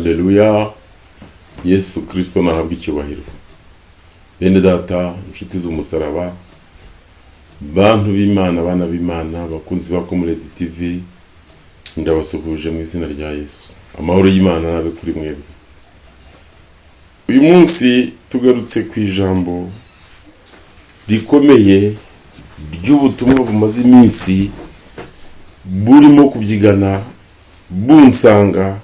Haleluya. Yesu Kristo nahabwa icyubahiro. Bene data, inshuti z'umusaraba, bantu b'Imana, bana b'Imana, bakunzi ba Community TV, ndabasuhuje mu izina rya Yesu. Amahoro y'Imana nabe kuri mwebwe. Uyu munsi tugarutse ku ijambo rikomeye ry'ubutumwa bumaze iminsi burimo kubyigana bunsanga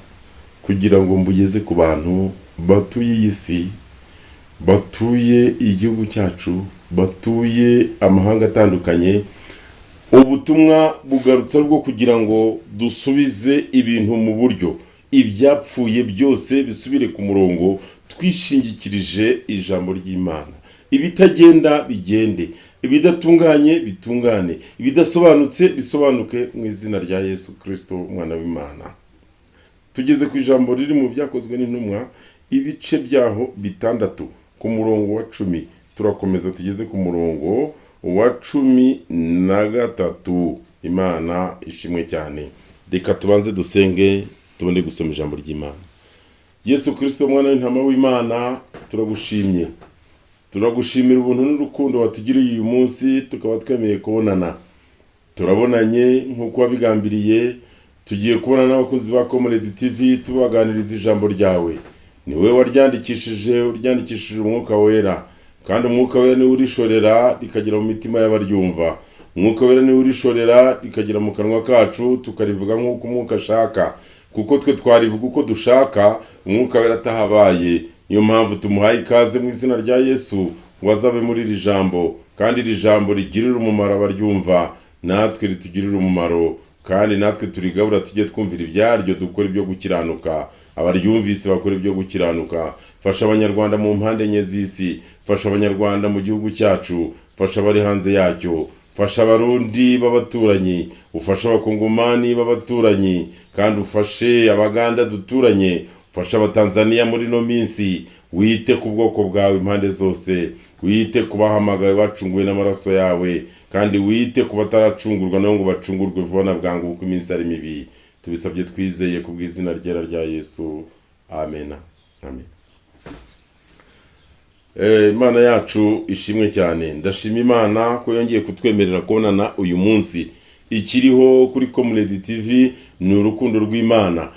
kugira ngo mbugeze ku bantu batuye iyi si, batuye igihugu cyacu, batuye amahanga atandukanye. Ubutumwa bugarutse rwo kugira ngo dusubize ibintu mu buryo, ibyapfuye byose bisubire ku murongo, twishingikirije ijambo ry'Imana. Ibitagenda bigende, ibidatunganye bitungane, ibidasobanutse bisobanuke mu izina rya Yesu Kristo umwana w'Imana. Tugeze ku ijambo riri mu byakozwe n'intumwa, ibice byaho bitandatu ku murongo wa 10. Turakomeza tugeze ku murongo wa 13. Imana ishimwe cyane. Reka tubanze dusenge tubone gusoma ijambo ry'Imana. Yesu Kristo umwana w'intama w'Imana, turagushimye. Turagushimira ubuntu n'urukundo watugiriye uyu munsi, tukaba twemeye kubonana. Turabonanye nk'uko wabigambiriye, tugiye kubona n'abakozi ba Community TV tubaganiriza ijambo ryawe. Ni we uryandikishije umwuka wera, kandi umwuka wera ni urishorera rikagira mu mitima y'abaryumva. Umwuka wera ni urishorera rikagira mu kanwa kacu, tukarivuga nk'uko umwuka ashaka, kuko twe twarivuga uko dushaka, umwuka wera atahabaye. Niyo mpamvu tumuhaye ikaze mu izina rya Yesu, ngo azabe muri iri jambo, kandi iri jambo rigirira umumaro abaryumva, natwe ritugirira umumaro, kandi natwe turigabura tujye twumvira ibyaryo, dukora ibyo gukiranuka, abaryumvise bakora ibyo gukiranuka. Fasha abanyarwanda mu mpande enye z'isi, fasha abanyarwanda mu gihugu cyacu, fasha abari hanze yacyo, fasha abarundi b'abaturanyi, ufasha abakongomani b'abaturanyi, kandi ufashe abaganda duturanye, ufasha abatanzania muri no minsi. Wite ku bwoko bwawe impande zose, wite ku bahamagawe bacunguwe n'amaraso yawe, kandi wite ku bataracungurwa nabo ngo bacungurwe vuba na bwangu kuko iminsi ari mibi. Tubisabye twizeye ku bw'izina ryera rya Yesu, amen. Amen. Imana yacu ishimwe cyane. Ndashima Imana ko yongeye kutwemerera kubonana uyu munsi. Ikiriho kuri Community TV ni urukundo rw'Imana.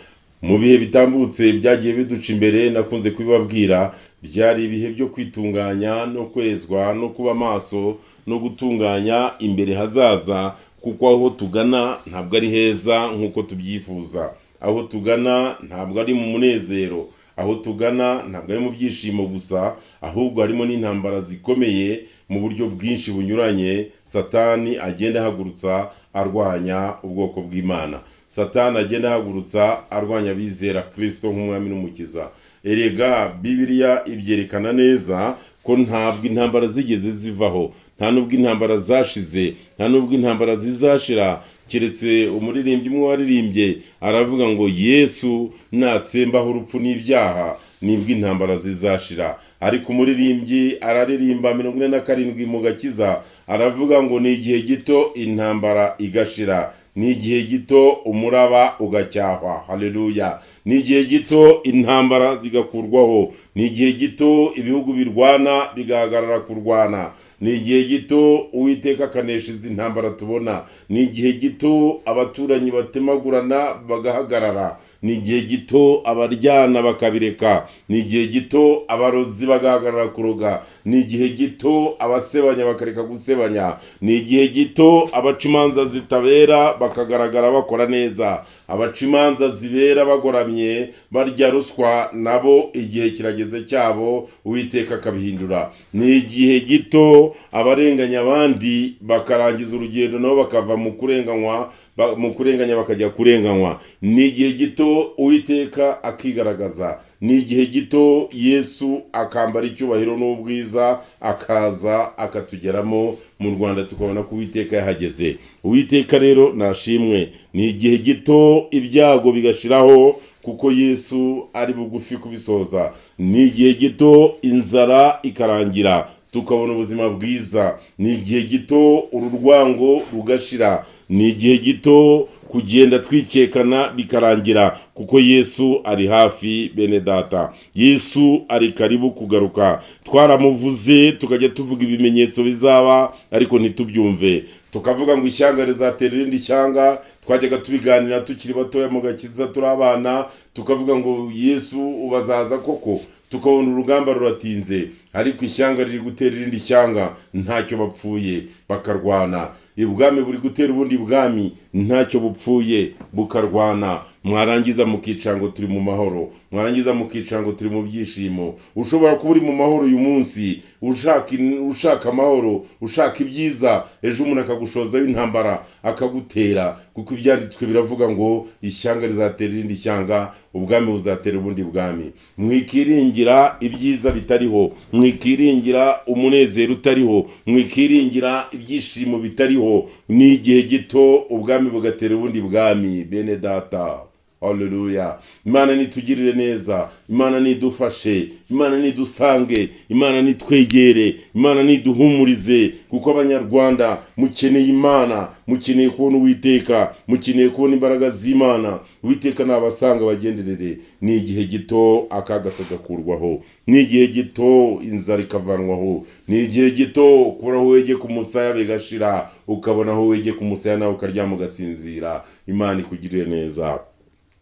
Mu bihe bitambutse byagiye biduca imbere, nakunze kubibabwira, byari ibihe byo kwitunganya no kwezwa no kuba maso no gutunganya imbere hazaza, kuko aho tugana ntabwo ari heza nk'uko tubyifuza. Aho tugana ntabwo ari mu munezero, aho tugana ntabwo ari mu byishimo gusa, ahubwo harimo n'intambara zikomeye mu buryo bwinshi bunyuranye. Satani agenda ahagurutsa arwanya ubwoko bw'Imana. Satani agenda ahagurutsa arwanya bizera Kristo nk'umwami n'umukiza. Erega Bibiliya ibyerekana neza ko ntabwo intambara zigeze zivaho, nta nubwo intambara zashize, nta nubwo intambara zizashira, keretse umuririmbyi umwe waririmbye aravuga ngo Yesu natsembaho urupfu n'ibyaha nibwo intambara zizashira. Ariko umuririmbyi araririmba 47 mu gakiza, aravuga ngo ni igihe gito intambara igashira, ni igihe gito umuraba ugacyahwa. Haleluya. Ni igihe gito intambara zigakurwaho, ni igihe gito ibihugu birwana bigahagarara kurwana, ni igihe gito Uwiteka akanesha izi ntambara tubona, ni igihe gito abaturanyi batemagurana bagahagarara, ni igihe gito abaryana bakabireka, ni igihe gito abarozi bagahagarara kuroga, ni igihe gito abasebanya bakareka gusebanya, ni igihe gito abacumanza zitabera bakagaragara bakora neza, abacimanza zibera bagoramye barya ruswa nabo igihe kirageze cyabo Uwiteka akabihindura. Ni igihe gito abarenganya abandi bakarangiza urugendo nabo bakava mu kurenganya bakajya kurenganywa. Ni igihe gito Uwiteka akigaragaza. Ni igihe gito Yesu akambara icyubahiro n'ubwiza, akaza akatugeramo mu Rwanda, tukabona ko Uwiteka yahageze. Uwiteka rero nashimwe. Ni igihe gito ibyago bigashiraho, kuko Yesu ari bugufi kubisoza. Ni igihe gito inzara ikarangira, tukabona ubuzima bwiza. Ni igihe gito uru rwango rugashira, ni igihe gito kugenda twikekana bikarangira, kuko Yesu ari hafi. Bene data, Yesu ari karibu kugaruka. Twaramuvuze tukajya tuvuga ibimenyetso bizaba, ariko ntitubyumve. Tukavuga ngo ishyanga rizatera irindi shyanga, twajyaga tubiganira tukiri batoya mu gakiza turi abana, tukavuga ngo Yesu ubazaza koko, tukabona urugamba ruratinze, ariko ishyanga riri gutera irindi shyanga, ntacyo bapfuye bakarwana. Ubwami buri gutera ubundi bwami, ntacyo bupfuye bukarwana. Mwarangiza mukicara ngo turi mu mahoro, mwarangiza mukicara ngo turi mu byishimo. Ushobora kuba uri mu mahoro uyu munsi, ushaka amahoro, ushaka ibyiza, ejo umuntu akagushoza w'intambara akagutera, kuko ibyanditswe biravuga ngo ishyanga rizatera irindi shyanga, ubwami buzatera ubundi bwami. Mwikiringira ibyiza bitariho, mwikiringira umunezero utariho, mwikiringira ibyishimo bitariho. Ni igihe gito ubwami bugatera ubundi bwami. Bene data, haleluya. Imana nitugirire neza, Imana nidufashe, Imana nidusange, Imana nitwegere, Imana niduhumurize, kuko abanyarwanda mukeneye Imana, mukeneye kubona Uwiteka, mukeneye kubona imbaraga z'Imana. Uwiteka nabasanga bagenderere. Ni igihe gito akaga kagakurwaho, ni igihe gito inzara ikavanwaho, ni igihe gito kubura aho wege ku musaya bigashira, ukabona aho wege ku musaya nawe ukaryama ugasinzira. Imana ikugirire neza.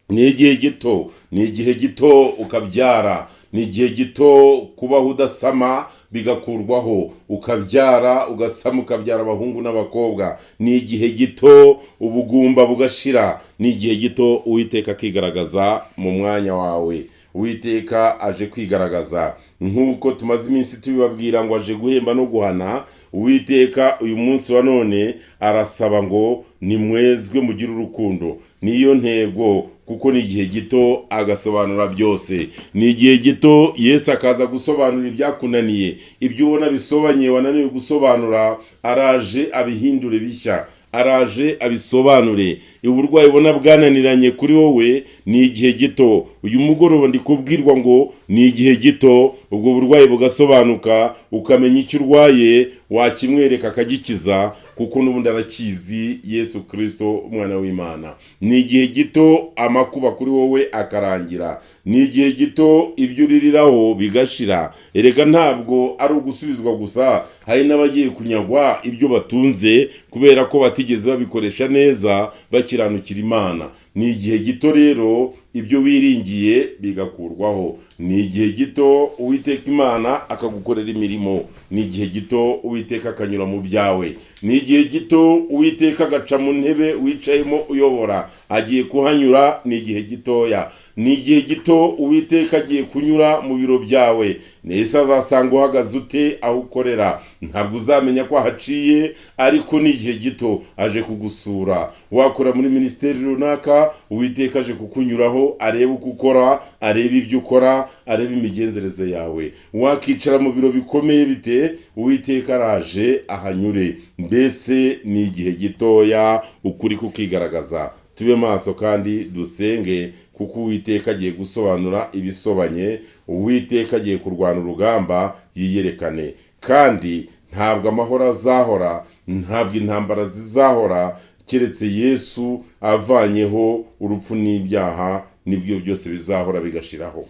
Ni igihe gito, ni igihe gito ukabyara, ni igihe gito kubaho udasama bigakurwaho, ukabyara ugasama, ukabyara abahungu n'abakobwa. Ni igihe gito ubugumba bugashira, ni igihe gito Uwiteka akigaragaza mu mwanya wawe. Uwiteka aje kwigaragaza, nk'uko tumaze iminsi tubibabwira ngo aje guhemba no guhana. Uwiteka uyu munsi wa none arasaba ngo nimwezwe mugire urukundo. Niyo ntego, kuko ni igihe gito agasobanura byose. Ni igihe gito Yesu akaza gusobanura ibyakunaniye, ibyo ubona bisobanye wananiwe gusobanura, araje abihindure bishya, araje abisobanure. Uburwayi ubona bwananiranye kuri wowe, ni igihe gito. Uyu mugoroba ndi kubwirwa ngo ni igihe gito, ubwo burwayi bugasobanuka, ukamenya icyo urwaye, wakimwereka akagikiza, kuko n'ubundi arakizi, Yesu Kristo umwana w'Imana. Ni igihe gito amakuba kuri wowe akarangira, ni igihe gito ibyo uririraho bigashira. Erega ntabwo ari ugusubizwa gusa, hari n'abagiye kunyagwa ibyo batunze kubera ko batigeze babikoresha neza bakiranukira Imana. Ni igihe gito rero ibyo wiringiye bigakurwaho. Ni igihe gito Uwiteka Imana akagukorera imirimo. Ni igihe gito Uwiteka akanyura mu byawe. Ni igihe gito Uwiteka agaca mu ntebe wicayemo uyobora, agiye kuhanyura. Ni igihe gitoya. Ni igihe gito Uwiteka agiye kunyura mu biro byawe. Nese azasanga uhagaze ute aho ukorera, ntabwo uzamenya ko ahaciye, ariko ni igihe gito aje kugusura. Wakora muri ministeri runaka, Uwiteka aje kukunyuraho, arebe uko ukora, arebe ibyo ukora, arebe imigenzereze yawe. Wakicara mu biro bikomeye bite, Uwiteka araje ahanyure. Mbese ni igihe gitoya ukuri kukigaragaza. Tube maso kandi dusenge, kuko Uwiteka agiye gusobanura ibisobanye. Uwiteka agiye kurwana urugamba yiyerekane, kandi ntabwo amahoro azahora, ntabwo intambara zizahora, keretse Yesu avanyeho urupfu n'ibyaha, nibyo byose bizahora bigashiraho.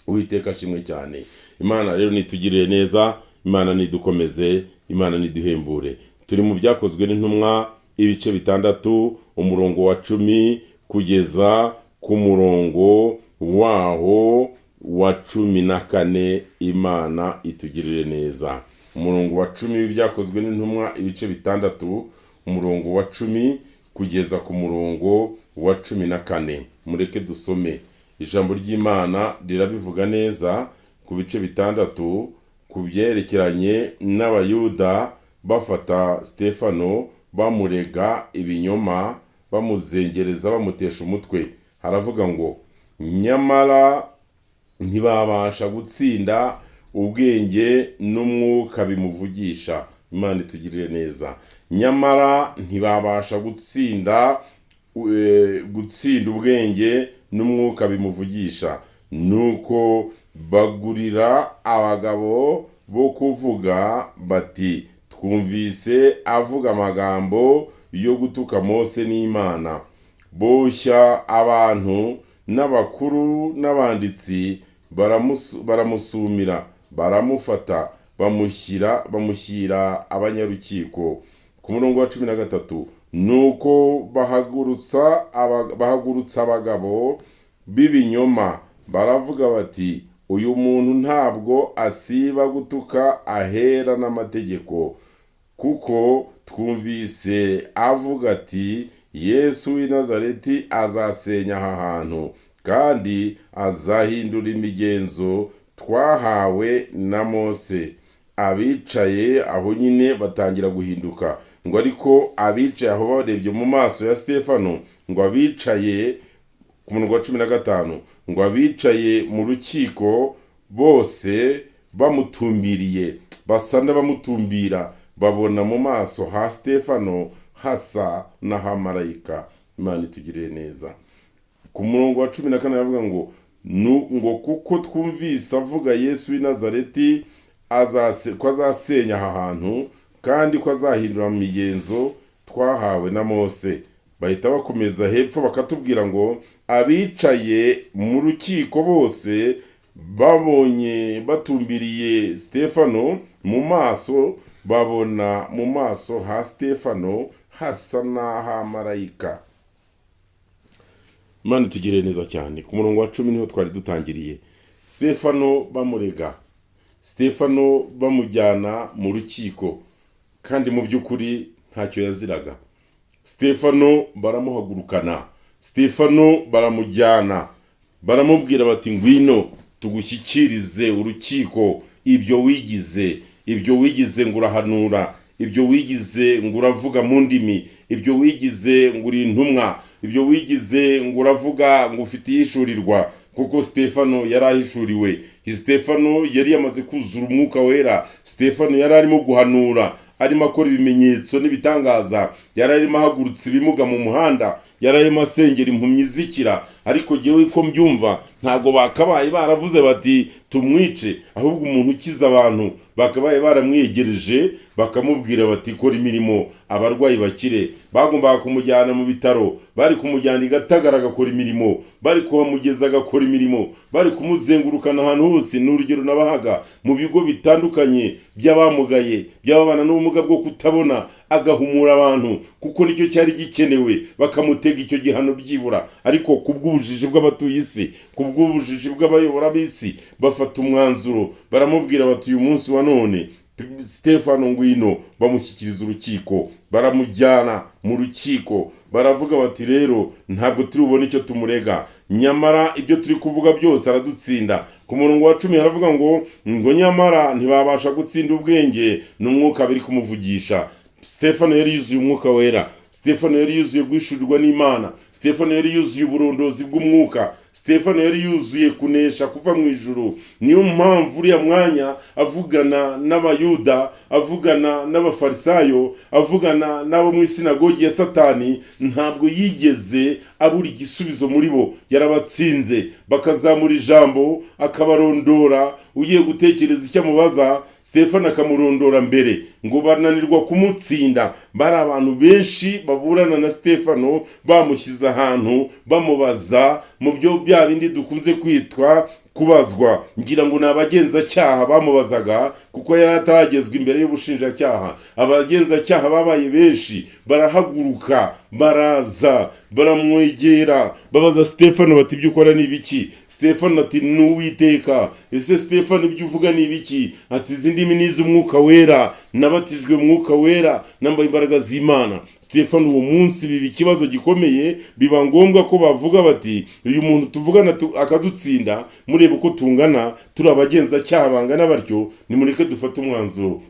Uwiteka ashimwe cyane. Imana rero nitugirire neza, Imana nidukomeze, Imana niduhembure. Turi mu byakozwe n'intumwa ibice 6, umurongo wa 10 kugeza ku murongo waho wa 14. Imana itugirire neza. Umurongo wa 10 w'ibyakozwe n'intumwa ibice 6, umurongo wa 10 kugeza ku murongo wa 14. Mureke dusome. Ijambo ry'Imana rirabivuga neza ku bice 6 ku byerekeranye n'Abayuda bafata Stefano bamurega ibinyoma, bamuzengereza, bamutesha umutwe. Haravuga ngo nyamara ntibabasha gutsinda ubwenge n'umwuka bimuvugisha. Imana itugirire neza. Nyamara ntibabasha gutsinda ubwenge n'umwuka bimuvugisha. Nuko bagurira abagabo bo kuvuga bati twumvise avuga amagambo yo gutuka Mose n'Imana. Boshya abantu n'abakuru n'abanditsi baramusumira, baramufata, bamushyira abanyarukiko. Ku murongo wa 13, nuko bahagurutsa abagabo b'ibinyoma, baravuga bati uyu muntu ntabwo asiba gutuka ahera n'amategeko, kuko twumvise avuga ati Yesu w'i Nazareti azasenya aha hantu kandi azahindura imigenzo twahawe na Mose. Abicaye aho nyine batangira guhinduka, ngo ariko abicaye aho barebye mu maso ya Stefano, ngo abicaye ku murongo wa 15, ngo abicaye mu rukiko bose bamutumbiriye, basa n'abamutumbira, babona mu maso ha Stefano hasa n'aha marayika. Imana itugirire neza. Ku murongo wa 14 yavuga ngo kuko twumvise avuga Yesu w'i Nazareti ko azasenya aha hantu kandi ko azahindura mu migenzo twahawe na Mose. Bahita bakomeza hepfo bakatubwira ngo abicaye mu rukiko bose babonye batumbiriye Stefano mu maso, babona mu maso ha Stefano hasa n'aha marayika. Imana itugirire neza cyane. Ku murongo wa 10 niho twari dutangiriye. Stefano bamurega, Stefano bamujyana mu rukiko, kandi mu by'ukuri ntacyo yaziraga. Stefano baramuhagurukana, Stefano baramujyana, baramubwira bati ngwino tugushyikirize urukiko ibyo wigize ngo urahanura, ibyo wigize ngo uravuga mu ndimi, ibyo wigize ngo uri intumwa, ibyo wigize ngo uravuga ngo ufite yishurirwa. Kuko Stefano yari ahishuriwe, Stefano yari yamaze kuzura umwuka wera, Stefano yari arimo guhanura, arimo akora ibimenyetso n'ibitangaza, yari arimo ahagurutsa ibimuga mu muhanda, yari arimo asengera impumyi zikira. Ariko jyewe ko mbyumva ntabwo bakabaye baravuze bati tumwice, ahubwo umuntu ukiza abantu bakabaye baramwiyegereje bakamubwira bati kora imirimo abarwayi bakire. Bagombaga kumujyana mu bitaro, bari kumujyana igatagara agakora imirimo, bari kuhamugeza agakora imirimo, bari kumuzengurukana ahantu hose. N'urugero nabahaga mu bigo bitandukanye by'abamugaye, by'ababana n'ubumuga bwo kutabona, agahumura abantu, kuko nicyo cyari gikenewe, bakamutega icyo gihano byibura. Ariko kubw'ubujiji bw'abatuye isi, kubw'ubujiji bw'abayobora b'isi, bafata umwanzuro baramubwira bati uyu munsi wa none Stefano ngwino. Bamushyikiriza urukiko, baramujyana mu rukiko, baravuga bati rero ntabwo turi bubone icyo tumurega, nyamara ibyo turi kuvuga byose aradutsinda. Ku murongo wa 10 haravuga ngo nyamara ntibabasha gutsinda ubwenge n'umwuka biri kumuvugisha. Stefano yari yuzuye umwuka wera, Stefano yari yuzuye guhishurirwa n'Imana, Stefano yari yuzuye uburondozi bw'umwuka, Stefano yari yuzuye kunesha kuva mu ijuru. Niyo mpamvu uriya mwanya avugana n'abayuda, avugana n'abafarisayo, avugana n'abo mu isinagogi ya Satani, ntabwo yigeze abura igisubizo muri bo. Yarabatsinze, bakazamura ijambo akabarondora, ugiye gutekereza icyo amubaza Stefano akamurondora mbere, ngo bananirwa kumutsinda. Bari abantu benshi baburana na Stefano, bamushyize ahantu bamubaza mu byo bya bindi dukunze kwitwa kubazwa. Ngira ngo n'abagenzacyaha bamubazaga, kuko yari ataragezwa imbere y'ubushinjacyaha. Abagenzacyaha babaye benshi, barahaguruka, baraza, baramwegera, babaza Stefano bati ibyo ukora ni ibiki? Stefano ati n'Uwiteka. Ese Stefano ibyo uvuga ni ibiki? Ati izindimi n'iz'umwuka wera, nabatijwe umwuka wera, nambaye imbaraga z'Imana. Stefano uwo munsi biba ikibazo gikomeye, biba ngombwa ko bavuga bati uyu muntu tuvugana akadutsinda, murebe uko tungana, turi abagenzacyaha bangana batyo, nimureke dufate umwanzuro.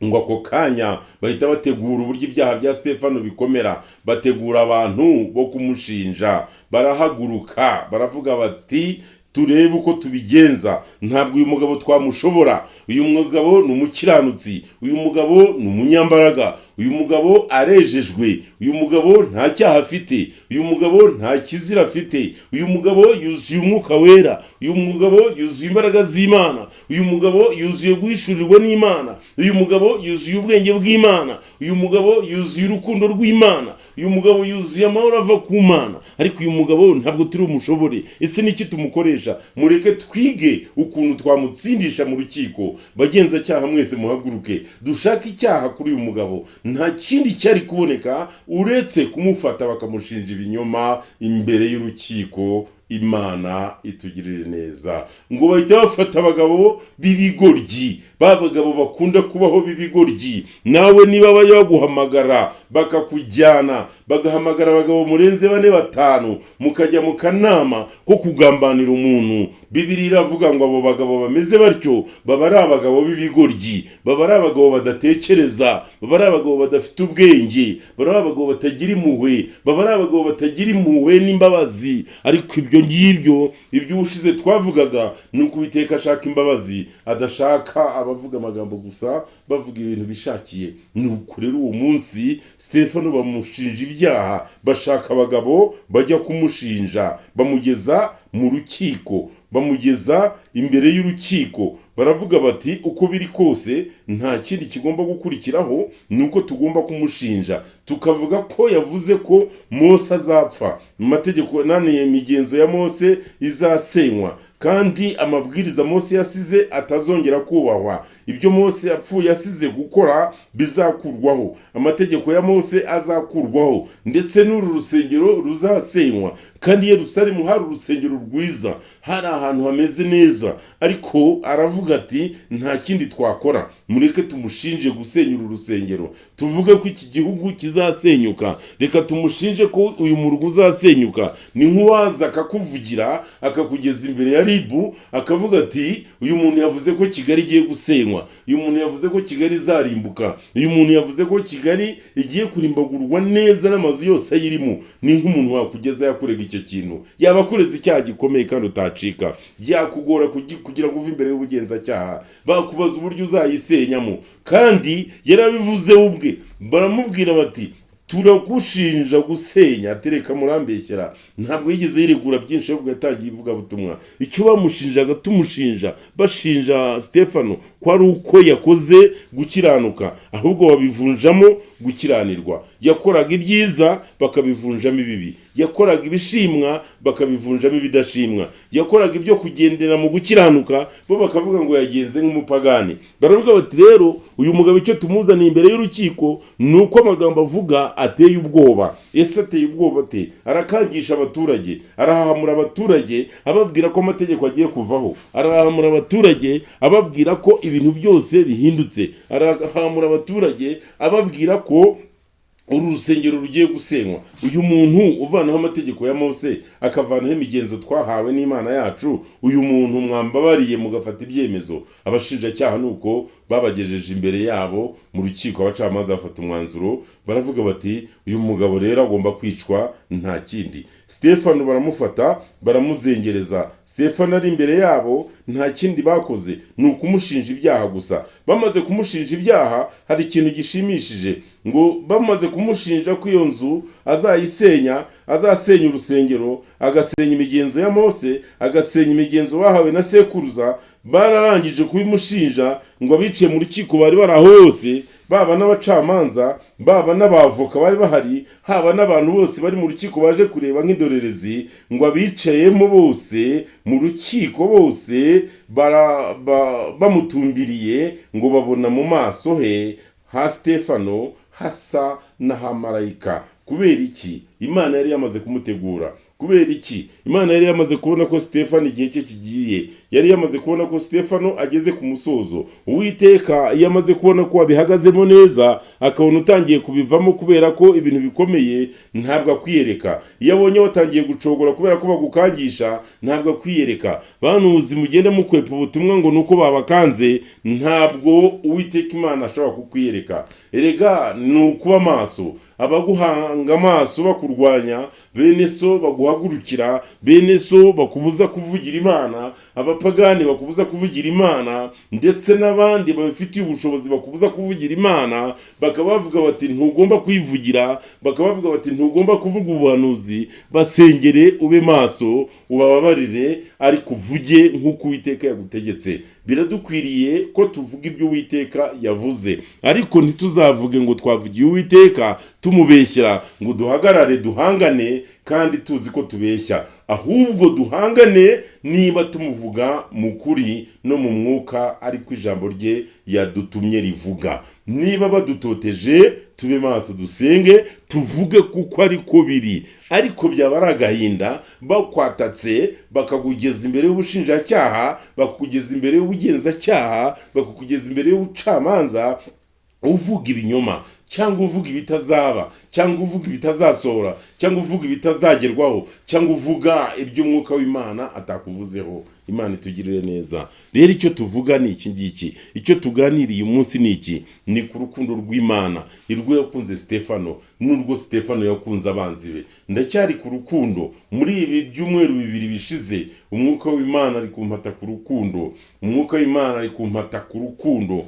Ngo ako kanya bahita bategura uburyo ibyaha bya Stefano bikomera, bategura abantu bo kumushinja. Barahaguruka baravuga bati turebe uko tubigenza. Ntabwo uyu mugabo twamushobora. Uyu mugabo ni umukiranutsi, uyu mugabo ni umunyambaraga, uyu mugabo arejejwe, uyu mugabo nta cyaha afite, uyu mugabo nta kizira afite, uyu mugabo yuzuye umwuka wera, uyu mugabo yuzuye imbaraga z'Imana, uyu mugabo yuzuye guhishurirwa n'Imana, uyu mugabo yuzuye ubwenge bw'Imana, uyu mugabo yuzuye urukundo rw'Imana, uyu mugabo yuzuye amahoro ava ku Mana. Ariko uyu mugabo ntabwo turi umushobore. Ese niki tumukoresha? Mureke twige ukuntu twamutsindisha mu rukiko. Bagenzacyaha mwese muhaguruke dushaka icyaha kuri uyu mugabo. Nta kindi cyari kuboneka uretse kumufata bakamushinja ibinyoma imbere y'urukiko. Imana itugirire neza. Ngo bahita bafata abagabo b'ibigoryi, bagabo bakunda kubaho b'ibigoryi. Nawe niba baguhamagara bakakujyana, bagahamagara abagabo murenze 4-5, mukajya mu kanama ko kugambanira umuntu, Bibiliya iravuga ngo abo bagabo bameze batyo baba ari abagabo b'ibigoryi, baba ari abagabo badatekereza, baba ari abagabo badafite ubwenge, baba ari abagabo batagira impuhwe, baba ari abagabo batagira impuhwe n'imbabazi. Ariko ibyo ubushize twavugaga ni uko Uwiteka ashaka imbabazi, adashaka abavuga amagambo gusa bavuga ibintu bishakiye. Ni uko rero uwo munsi Stefano bamushinja ibyaha, bashaka abagabo bajya kumushinja, bamugeza mu rukiko, bamugeza imbere y'urukiko. Baravuga bati uko biri kose nta kindi kigomba gukurikiraho, nuko tugomba kumushinja. Tukavuga ko yavuze ko Mose azapfa, mu mategeko imigenzo ya Mose izasenywa, kandi amabwiriza Mose yasize atazongera kubahwa. Ibyo Mose yapfuye yasize gukora bizakurwaho, amategeko ya Mose azakurwaho, ndetse n'uru rusengero ruzasenywa. Kandi Yerusalemu hari urusengero rwiza, hari ahantu hameze neza. Ariko aravuga ati nta kindi twakora, mureke tumushinje gusenya uru rusengero. Tuvuge ko iki gihugu kizasenyuka, reka tumushinje ko uyu murwa uzasenyuka. Ni nk'uwaza akakuvugira akakugeza imbere ya Ribu akavuga ati uyu muntu yavuze ko Kigali igiye gusenywa, uyu muntu yavuze ko Kigali izarimbuka, uyu muntu yavuze ko Kigali igiye kurimbagurwa neza n'amazu yose ayirimo. Ni nk'umuntu wakugeza yakurega icyo kintu, yaba akureze icyaha gikomeye kandi utacika. Byakugora kugira ngo uve imbere y'ubugenzacyaha, bakubaza uburyo uzayisenyamo. Kandi yarabivuze ubwe, baramubwira bati turagushinja gusenya, tereka murambeshyera. Ntabwo yigeze yiregura byinshi, ahubwo yatangiye ivuga butumwa. Icyo bamushinjaga tumushinja, bashinja Stefano ko ari uko yakoze gukiranuka, ahubwo babivunjamo gukiranirwa. Yakoraga ibyiza bakabivunjamo ibibi, yakoraga ibishimwa bakabivunjamo ibidashimwa, yakoraga ibyo kugendera mu gukiranuka bo bakavuga ngo yagenze nk'umupagani. Baravuga bati rero uyu mugabo icyo tumuzaniye imbere y'urukiko nuko amagambo avuga ateye ubwoba. Ese ateye ubwoba te? Arakangisha abaturage, arahahamura abaturage ababwira ko amategeko agiye kuvaho, arahahamura abaturage ababwira ko ibintu byose bihindutse, arahahamura abaturage ababwira ko uru rusengero rugiye gusenywa. Uyu muntu uvanaho amategeko ya Mose akavanaho imigenzo twahawe n'Imana yacu, uyu muntu mwambabariye mugafata ibyemezo. Abashinjacyaha nuko babagejeje imbere yabo mu rukiko, abacamanza bafata umwanzuro, baravuga bati uyu mugabo rero agomba kwicwa nta kindi. Stefano baramufata baramuzengereza. Stefano ari imbere yabo, nta kindi bakoze ni ukumushinja ibyaha gusa. Bamaze kumushinja ibyaha, hari ikintu gishimishije, ngo bamaze kumushinja ko iyo nzu azayisenya, azasenya urusengero, agasenya imigenzo ya Mose, agasenya imigenzo bahawe na sekuruza, bararangije kubimushinja. Ngo abiciye mu rukiko bari baraho hose, baba n'abacamanza, baba n'abavoka bari bahari, haba n'abantu bose bari mu rukiko baje kureba nk'indorerezi, ngo abicayemo bose mu rukiko bose bamutumbiriye, ngo babona mu maso he ha Stefano hasa n'ahamarayika. Kubera iki? Imana yari yamaze kumutegura. Kubera iki? Imana yari yamaze kubona ko Stefano igihe cye kigiye, yari yamaze kubona ko Stefano ageze ku musozo. Uwiteka yamaze kubona ko abihagazemo neza, akabona utangiye kubivamo kubera ko ibintu bikomeye, ntabwo akwiyereka. Iyo abonye watangiye gucogora kubera ko bagukangisha, ntabwo akwiyereka. Banuzi mugende mukwepa ubutumwa ngo nuko babakanze, ntabwo Uwiteka Imana ashobora kukwiyereka. Erega ni ukuba maso, abaguhanga amaso bakurwanya, bene so baguha baguhagurukira, bene so bakubuza kuvugira Imana, abapagani bakubuza kuvugira Imana, ndetse n'abandi babifitiye ubushobozi bakubuza kuvugira Imana, bakaba bavuga bati ntugomba kwivugira, bakaba bavuga bati ntugomba kuvuga ubuhanuzi. Basengere, ube maso, ubababarire, ariko uvuge nk'uko Uwiteka yagutegetse. Biradukwiriye ko tuvuga ibyo Uwiteka yavuze, ariko ntituzavuge ngo twavugiye Uwiteka tumubeshyera, ngo duhagarare duhangane kandi tuzi ko tubeshya. Ahubwo duhangane niba tumuvuga mu kuri no mu mwuka, ariko ijambo rye yadutumye rivuga. Niba badutoteje, tube maso, dusenge, tuvuge kuko ariko biri. Ariko byaba ari agahinda bakwatatse, bakakugeza imbere y'ubushinjacyaha, bakakugeza imbere y'ubugenzacyaha, bakakugeza imbere y'ubucamanza, uvuga ibinyoma, cyangwa uvuga ibitazaba, cyangwa uvuga ibitazasohora, cyangwa uvuga ibitazagerwaho, cyangwa uvuga iby'umwuka w'Imana atakuvuzeho. Imana itugirire neza. Rero icyo tuvuga ni iki ngiki, icyo tuganiriye umunsi ni iki, ni ku rukundo rw'Imana. Irwo yakunze Stefano, n'urwo Stefano yakunze abanzi be. Ndacyari ku rukundo. Muri ibi byumweru bibiri bishize, umwuka w'Imana ari kumpata ku rukundo, umwuka w'Imana ari kumpata ku rukundo.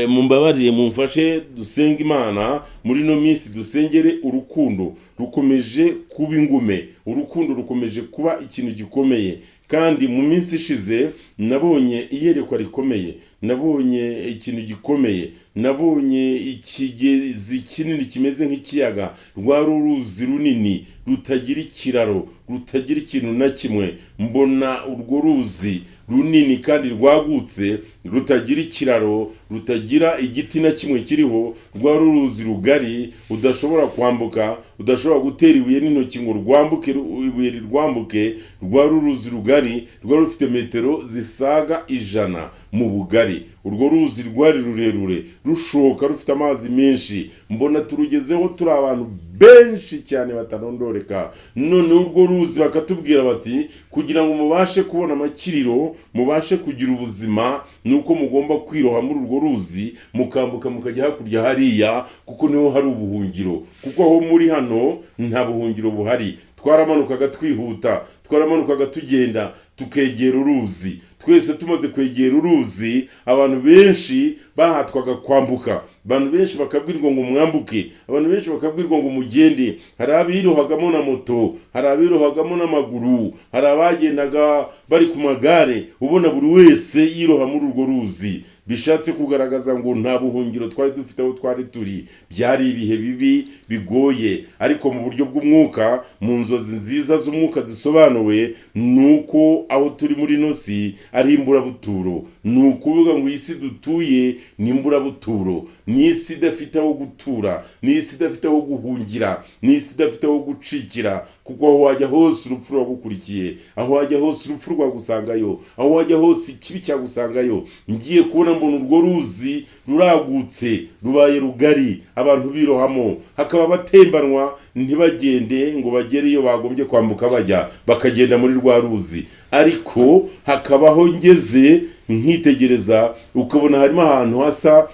Mumbabarire, mumfashe dusenge Imana muri no minsi, dusengere urukundo. Rukomeje kuba ingume, urukundo rukomeje kuba ikintu gikomeye. Kandi mu minsi ishize nabonye iyerekwa rikomeye, nabonye ikintu gikomeye, nabonye ikigezi kinini kimeze nk'ikiyaga, rwari uruzi runini rutagira ikiraro, rutagira ikintu na kimwe. Mbona urwo ruzi runini kandi rwagutse, rutagira ikiraro, rutagira igiti na kimwe kiriho, rwari uruzi rugari udashobora kwambuka, udashobora gutera ibuye n'intoki ngo rwambuke, ibuye rirwambuke. Rwari uruzi rugari, rwari rufite metero zisaga 100 mu bugari. Urwo ruzi rwari rurerure, rushoka, rufite amazi menshi. Mbona turugezeho turi abantu benshi cyane batanondoreka. None urwo ruzi bakatubwira bati kugira ngo mubashe kubona amakiriro, mubashe kugira ubuzima, nuko mugomba kwiroha muri urwo ruzi, mukambuka mukajya hakurya hariya, kuko niho hari ubuhungiro. Kuko aho muri hano nta buhungiro buhari. Twaramanukaga twihuta, twaramanukaga tugenda, tukegera uruzi. Twese tumaze kwegera uruzi, abantu benshi bahatwaga kwambuka, abantu benshi bakabwirwa ngo mwambuke, abantu benshi bakabwirwa ngo mugende. Hari abirohagamo na moto, hari abirohagamo n'amaguru, hari abagendaga bari ku magare. Ubona buri wese yiroha muri urwo ruzi, bishatse kugaragaza ngo nta buhungiro twari dufite aho twari turi. Byari ibihe bibi bigoye, ariko mu buryo bw'umwuka, mu nzozi nziza z'umwuka zisobanuwe, nuko aho turi muri nosi ari imburabuturo. Ni ukuvuga ngo isi dutuye ni imburabuturo, ni isi idafite aho gutura, ni isi idafite aho guhungira, ni isi idafite aho gucikira. Kuko aho wajya hose urupfu rwagukurikiye, aho wajya hose urupfu rwagusangayo, aho wajya hose ikibi cyagusangayo. Ngiye kubona mbona urwo ruzi ruragutse, rubaye rugari, abantu birohamo, hakaba batembanwa ntibagende ngo bagere iyo bagombye kwambuka bajya, bakagenda muri rwa ruzi. Ariko hakabaho ngeze nkitegereza, ukabona harimo ahantu hasa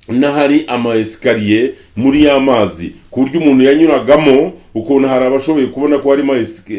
n'ahari ama esikariye muri y'amazi, ku buryo umuntu yanyuragamo ukabona hari abashoboye kubona ko hari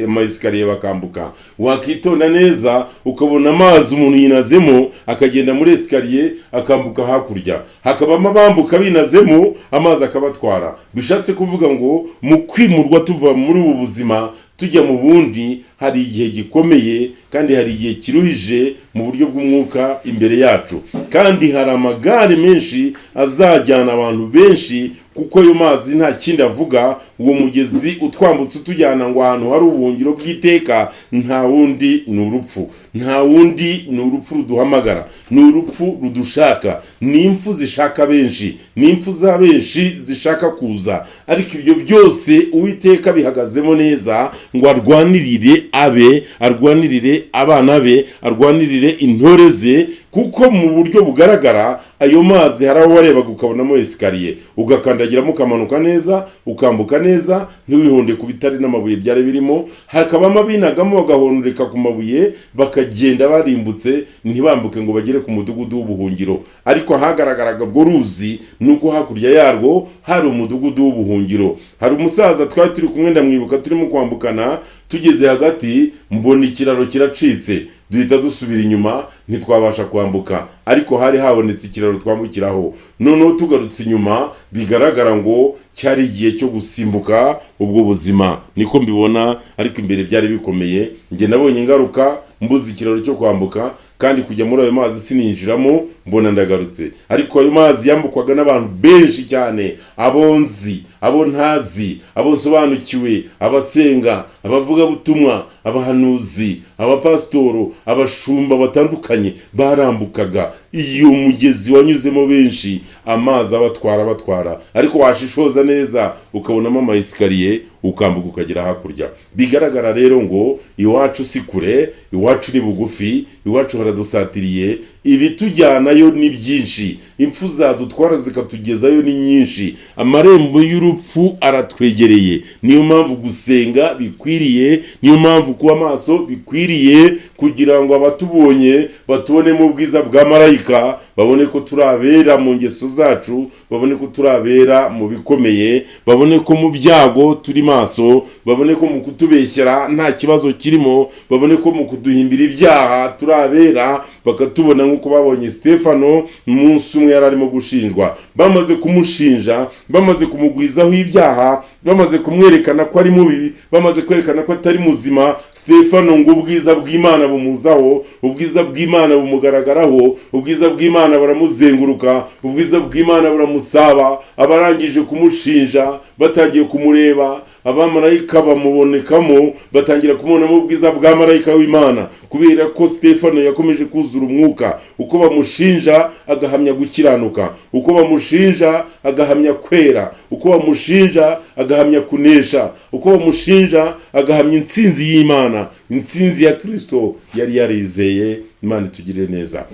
ama esikariye bakambuka. Wakitonda neza ukabona amazi umuntu yinazemo akagenda muri esikariye akambuka hakurya, hakabamo abambuka binazemo amazi akabatwara. Bishatse kuvuga ngo mu kwimurwa tuva muri ubu buzima tujya mu bundi, hari igihe gikomeye kandi hari igihe kiruhije mu buryo bw'umwuka imbere yacu. Kandi hari amagare menshi azajyana abantu benshi, kuko ayo mazi nta kindi avuga. Uwo mugezi utwambutse utujyana ngo ahantu hari ubuhungiro bw'iteka, nta wundi ni urupfu, nta wundi ni urupfu ruduhamagara, ni urupfu rudushaka, ni impfu zishaka benshi, ni impfu za benshi zishaka kuza. Ariko ibyo byose Uwiteka bihagazemo neza, ngo arwanirire abe, arwanirire abana be, arwanirire intore ze, kuko mu buryo bugaragara ayo mazi hari aho warebaga ukabonamo esikariye ugakandagiramo ukamanuka neza ukambuka neza ntiwihonde ku bitare n'amabuye byari birimo, hakabamo abinagamo bagahondeka ku mabuye bakagenda barimbutse ntibambuke ngo bagere ku mudugudu w'ubuhungiro. Ariko hagaragaraga bwo ruzi nuko hakurya yarwo hari umudugudu w'ubuhungiro. Hari umusaza twari turi kumwe ndamwibuka turimo kwambukana, tugeze hagati mbona ikiraro kiracitse, duhita dusubira inyuma ntitwabasha kwambuka, ariko hari habonetse ikiraro twambukiraho. Noneho tugarutse inyuma bigaragara ngo cyari igihe cyo gusimbuka ubwo buzima, niko mbibona. Ariko imbere byari bikomeye, nge nabonye ingaruka mbuze ikiraro cyo kwambuka, kandi kujya muri ayo mazi sininjiramo, mbona ndagarutse. Ariko ayo mazi yambukwaga n'abantu benshi cyane, abonzi, abo ntazi, abo nsobanukiwe, abasenga, abavuga butumwa, abahanuzi, abapasitoro, abashumba batandukanye barambukaga. Iyo mugezi wanyuzemo benshi, amazi abatwara, ariko washishoza neza ukabonamo ama esikariye ukambuka ukagera hakurya. Bigaragara rero ngo iwacu si kure, iwacu ni bugufi, iwacu haradusatiriye, ibitujyanayo ni byinshi, impfu zadutwara zikatugezayo ni nyinshi, amarembo y'urupfu aratwegereye. Niyo mpamvu gusenga bikwiriye, niyo mpamvu kuba maso bikwiriye, kugira ngo abatubonye batubone mu bwiza bwa marayika, babone ko turabera mu ngeso zacu, babone ko turabera mu bikomeye, babone ko mu byago turi maso, babone ko mu kutubeshyera nta kibazo kirimo, babone ko mu kuduhimbira ibyaha turabera, bakatubona nk'uko babonye Stefano umunsi umwe yari arimo gushinjwa. Bamaze kumushinja, bamaze kumugwizaho ibyaha, bamaze kumwerekana ko ari mubi, bamaze kwerekana ko atari muzima, Stefano ngo ubwiza bw'Imana bumuzaho, ubwiza bw'Imana bumugaragaraho, ubwiza bw'Imana baramuzenguruka, ubwiza bw'Imana buramusaba. Abarangije kumushinja batangiye kumureba, abamarayika bamubonekamo, batangira kumubonamo ubwiza bwa marayika w'Imana, kubera ko Stefano yakomeje kuzura umwuka. Uko bamushinja agahamya gukiranuka, uko bamushinja agahamya kwera, uko bamushinja agahamya kunesha, uko bamushinja agahamya intsinzi y'Imana, intsinzi ya Kristo yari yarizeye. Imana itugirire neza.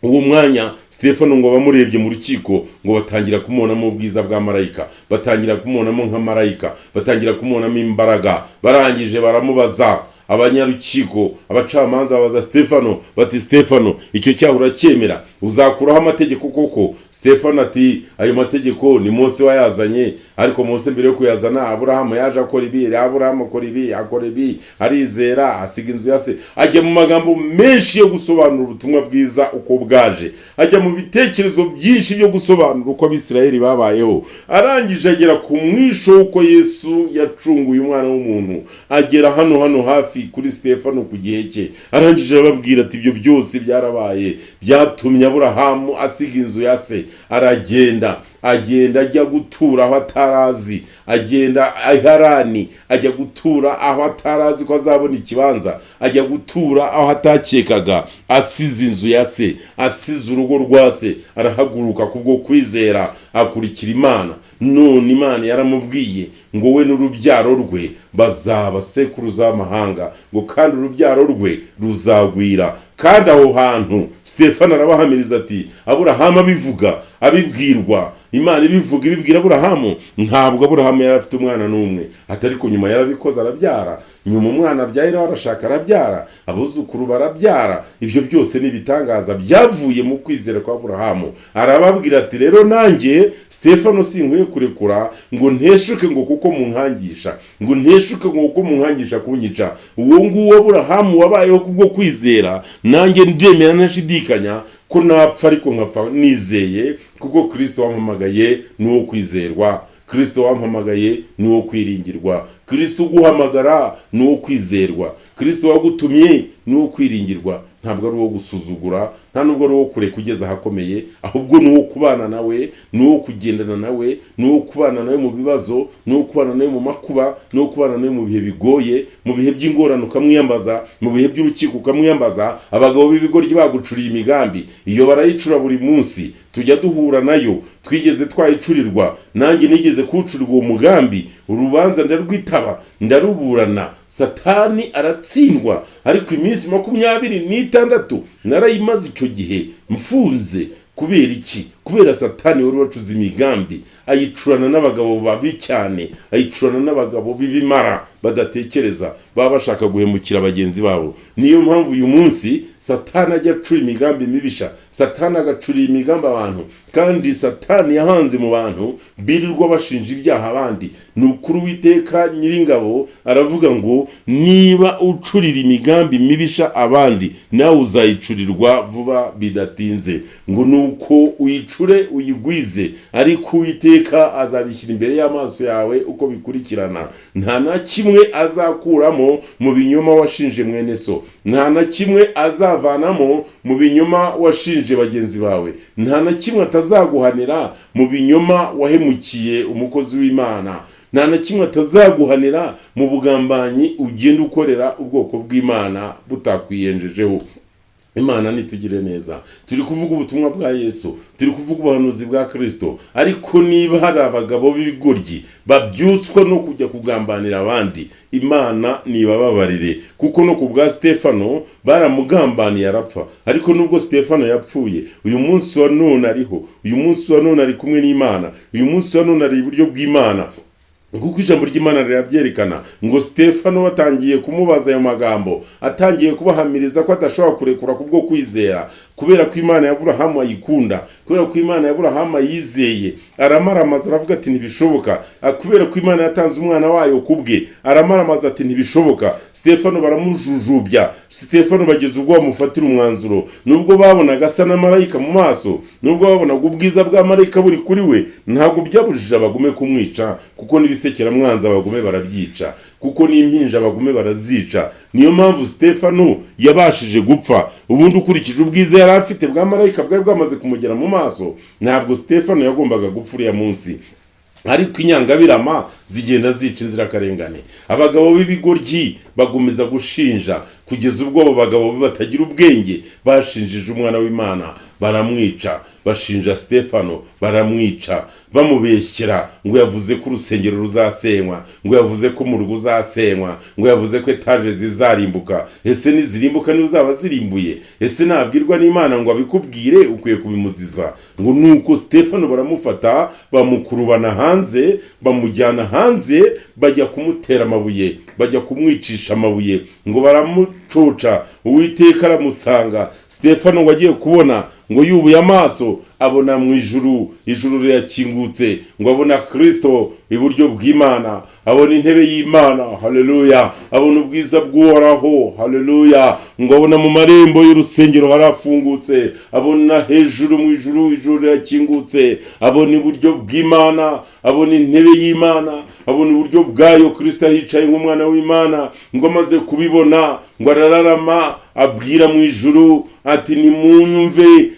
Uwo mwanya Stefano ngo bamurebye mu rukiko, ngo batangira kumubonamo ubwiza bwa marayika, batangira kumubonamo nka marayika, batangira kumubonamo imbaraga. Barangije baramubaza, abanyarukiko, abacamanza babaza Stefano bati, Stefano, icyo cyaha uracyemera? Uzakuraho amategeko koko? Stefano ati, ayo mategeko ni Mose wayazanye, ariko Mose mbere yo kuyazana Aburahamu yaje akora ibi, Aburahamu akora ibi, arizera, asiga inzu ya se. Ajya mu magambo menshi yo gusobanura ubutumwa bwiza uko bwaje, ajya mu bitekerezo byinshi byo gusobanura uko Abisirayeli babayeho. Arangije agera ku mwisho uko Yesu yacunguye umwana w'umuntu, agera hano hafi kuri Stefano ku gihe cye. Arangije arababwira ati, ibyo byose byarabaye, byatumye Aburahamu asiga inzu ya se, aragenda ajya gutura aho atarazi, agenda Harani, ajya gutura aho atarazi ko azabona ikibanza, ajya gutura aho atakekaga, asize inzu ya se, asize urugo rwa se, arahaguruka kubwo kwizera akurikira Imana. None Imana yaramubwiye ngo we n'urubyaro rwe bazaba sekuruza w'amahanga, ngo kandi urubyaro rwe ruzagwira. Kandi aho hantu Stefano arabahamiriza ati, Aburahamu abivuga, abibwirwa, Imana ibivuga ibibwira Aburahamu, ntabwo Aburahamu yari afite umwana n'umwe, atari ko nyuma yarabikoze arabyara, nyuma umwana abyaye arashaka arabyara, abuzukuru barabyara. Ibyo byose ni ibitangaza byavuye mu kwizera kwa Aburahamu. Arababwira ati, rero nanjye Stefano sinkwiye kurekura ngo nteshuke ngo kuko munkangisha, ngo nteshuke ngo kuko munkangisha kunyica. Uwo nguwo Aburahamu wabayeho kubwo kwizera, nanjye ndemera ntashidikanya ko napfa ariko nkapfa nizeye, kuko Kristo wampamagaye nuwo kwizerwa, Kristo wampamagaye nuwo kwiringirwa, Kristo uguhamagara nuwo kwizerwa, Kristo wagutumye nuwo kwiringirwa. Ntabwo ari uwo gusuzugura, nta nubwo ari uwo kure kugeza ahakomeye, ahubwo nuwo kubana nawe, nuwo kugendana nawe, nuwo kubana nawe mu bibazo, nuwo kubana nawe mu makuba, nuwo kubana nawe mu bihe bigoye, mu bihe by'ingorane ukamwiyambaza, mu bihe by'urukiko ukamwiyambaza. Abagabo b'ibigoryi bagucuriye imigambi, iyo barayicura buri munsi, tujya duhura nayo, twigeze twayicurirwa, nanjye nigeze kucurirwa uwo mugambi, urubanza ndarwitaba rukaba ndaruburana, Satani aratsindwa, ariko iminsi 26 narayimaze icyo gihe mfunze. Kubera iki? Kubera Satani wari wacuze imigambi, ayicurana n'abagabo babi cyane, ayicurana n'abagabo b'ibimara badatekereza, baba bashaka guhemukira bagenzi babo. Niyo mpamvu uyu munsi Satani ajya acura imigambi mibisha, Satani agacurira imigambi abantu, kandi Satani yahanze mu bantu birirwa bashinja ibyaha abandi. Nukuri Uwiteka Nyiringabo aravuga ngo niba ucurira imigambi mibisha abandi, nawe uzayicurirwa vuba bidatinze. Ngo nuko uyicure uyigwize, ariko Uwiteka azabishyira imbere y'amaso yawe uko bikurikirana. Nta na kimwe azakuramo mu binyoma washinje mwene so, nta na kimwe azavanamo mu binyoma washinje bagenzi bawe, nta na kimwe atazaguhanira mu binyoma wahemukiye umukozi w'Imana, nta na kimwe atazaguhanira mu bugambanyi ugenda ukorera ubwoko bw'Imana butakwiyenjejeho. Imana nitugire neza. Turi kuvuga ubutumwa bwa Yesu, turi kuvuga ubuhanuzi bwa Kristo, ariko niba hari abagabo b'ibigoryi babyutswa no kujya kugambanira abandi, Imana nibababarire. Kuko no ku bwa Stefano baramugambaniye arapfa, ariko nubwo Stefano yapfuye, uyu munsi wa none ariho, uyu munsi wa none ari kumwe n'Imana, uyu munsi wa none ari iburyo bw'Imana. Nguko ijambo ry'Imana rirabyerekana ngo Stefano batangiye kumubaza ayo magambo, atangiye kubahamiriza ko adashobora kurekura kubwo kwizera, kubera ko Imana ya Aburahamu ayikunda, kubera ko Imana ya Aburahamu yizeye. Aramaramaza aravuga ati ntibishoboka, kubera ko Imana yatanze umwana wayo kubwe, aramaramaza ati ntibishoboka. Stefano baramujujubya, Stefano bageze ubwo bamufatira umwanzuro, nubwo babonaga asa na marayika mu maso, nubwo babonaga ubwiza bwa marayika buri kuri we, ntabwo byabujije abagume kumwica, kuko nibisekera mwanza abagume barabyica, kuko n'impinja abagume barazica. Niyo mpamvu Stefano yabashije gupfa. Ubundi ukurikije ubwiza yari afite bwa marayika bwari bwamaze kumugera mu maso, ntabwo Stefano yagombaga gupfa uriya munsi. Ariko inyangabirama zigenda zica inzirakarengane. Abagabo b'ibigoryi bagumiza gushinja, kugeza ubwo abo bagabo batagira ubwenge bashinjije umwana w'Imana, baramwica. Bashinja Stefano, baramwica, bamubeshyera ngo yavuze ko urusengero ruzasenywa, ngo yavuze ko mu rugo uzasenywa, ngo yavuze ko etaje zizarimbuka. Ese nizirimbuka ni uzaba zirimbuye? Ese nabwirwa n'Imana ngo abikubwire ukwiye kubimuziza? Ngo nuko Stefano baramufata, bamukurubana hanze, bamujyana hanze, bajya kumutera amabuye, bajya kumwicisha amabuye, ngo baramucoca. Uwiteka aramusanga. Stefano ngo agiye kubona, ngo yubuye amaso, abona mu ijuru rirakingutse, ngo abona Kristo iburyo bw'Imana, abona intebe y'Imana, haleluya, abona ubwiza bw'Uhoraho, haleluya, ngo abona mu marembo y'urusengero harafungutse, abona hejuru mu ijuru rirakingutse, abona iburyo bw'Imana, abona intebe y'Imana, abona uburyo bwayo Kristo yicaye nk'umwana w'Imana. Ngo amaze kubibona, ngo arararama, abwira mu ijuru ati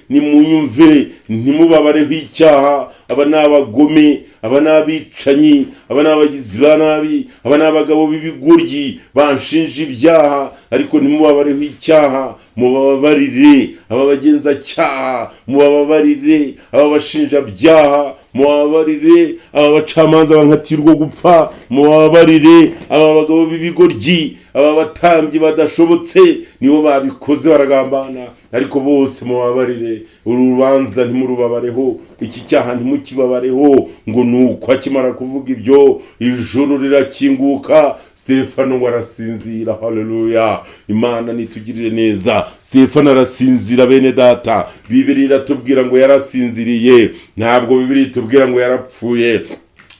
nimunyumve, ntimubabareho icyaha. Aba ni abagome, aba ni abicanyi, aba ni abagizi ba nabi, aba ni abagabo b'ibigoryi banshinja ibyaha, ariko ntimubabareho icyaha, mubabarire. Aba bagenza cyaha mubabarire, aba bashinja byaha mubabarire, aba bacamanza bankatirwa gupfa mubabarire. Aba bagabo b'ibigoryi, aba batambyi badashobotse nibo babikoze baragambana, ariko bose mubabarire. Urubanza ntimurubabareho, iki cyaha ntimukibabareho. Ngo nuko akimara kuvuga ibyo, ijuru rirakinguka, Stefano ngo arasinzira, haleluya. Imana nitugirire neza. Stefano arasinzira bene data. Bibiliya iratubwira ngo yarasinziriye, ntabwo Bibiliya itubwira ngo yarapfuye,